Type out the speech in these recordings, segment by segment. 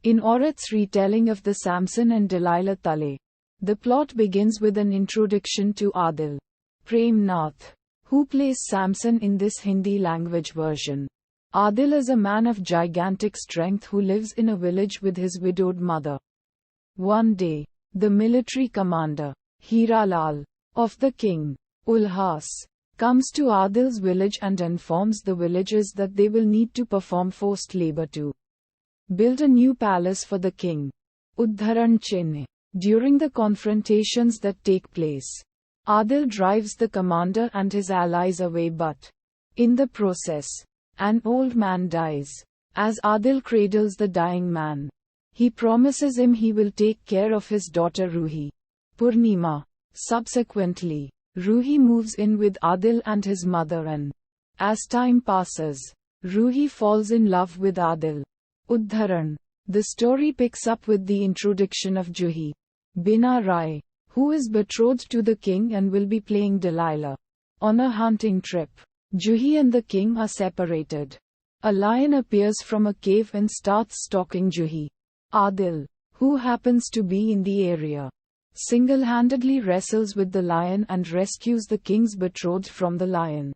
In Aurat's retelling of the Samson and Delilah tale, the plot begins with an introduction to Adil Prem Nath, who plays Samson in this Hindi language version. Adil is a man of gigantic strength who lives in a village with his widowed mother. One day, the military commander, Hira Lal, of the king, Ulhas, comes to Adil's village and informs the villagers that they will need to perform forced labor to build a new palace for the king. Uddharan Chinne. During the confrontations that take place, Adil drives the commander and his allies away, but in the process, an old man dies. As Adil cradles the dying man, he promises him he will take care of his daughter Ruhi. Purnima. Subsequently, Ruhi moves in with Adil and his mother, and as time passes, Ruhi falls in love with Adil. Uddharan. The story picks up with the introduction of Juhi Bina Rai, who is betrothed to the king and will be playing Delilah. On a hunting trip, Juhi and the king are separated. A lion appears from a cave and starts stalking Juhi. Adil, who happens to be in the area, single-handedly wrestles with the lion and rescues the king's betrothed from the lion.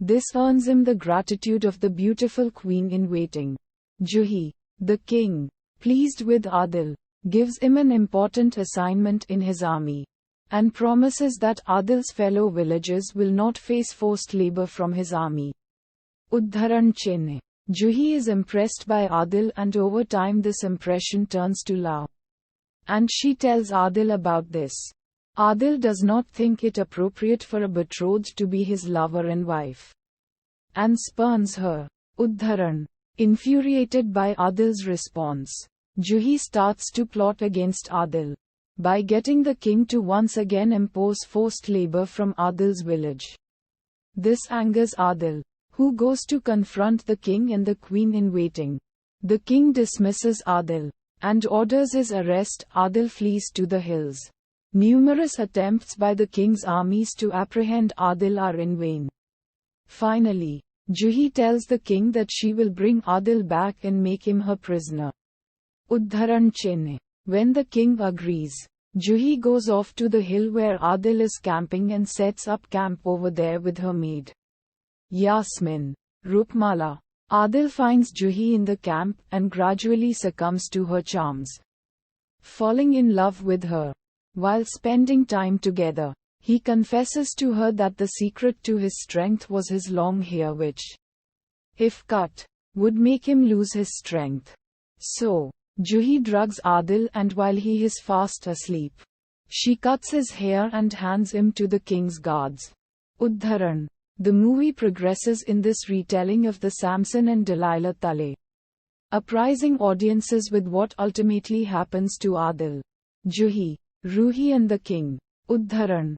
This earns him the gratitude of the beautiful queen in waiting. Juhi, the king, pleased with Adil, gives him an important assignment in his army, and promises that Adil's fellow villagers will not face forced labor from his army. Uddharan Chinne. Juhi is impressed by Adil, and over time this impression turns to love, and she tells Adil about this. Adil does not think it appropriate for a betrothed to be his lover and wife, and spurns her. Uddharan. Infuriated by Adil's response, Juhi starts to plot against Adil by getting the king to once again impose forced labor from Adil's village. This angers Adil, who goes to confront the king and the queen in waiting. The king dismisses Adil and orders his arrest. Adil flees to the hills. Numerous attempts by the king's armies to apprehend Adil are in vain. Finally, Juhi tells the king that she will bring Adil back and make him her prisoner. Uddharan Chinne. When the king agrees, Juhi goes off to the hill where Adil is camping and sets up camp over there with her maid, Yasmin. Rupmala. Adil finds Juhi in the camp and gradually succumbs to her charms, falling in love with her. While spending time together, he confesses to her that the secret to his strength was his long hair, which, if cut, would make him lose his strength. So, Juhi drugs Adil, and while he is fast asleep, she cuts his hair and hands him to the king's guards. Uddharan. The movie progresses in this retelling of the Samson and Delilah tale, apprising audiences with what ultimately happens to Adil, Juhi, Ruhi and the king. Uddharan.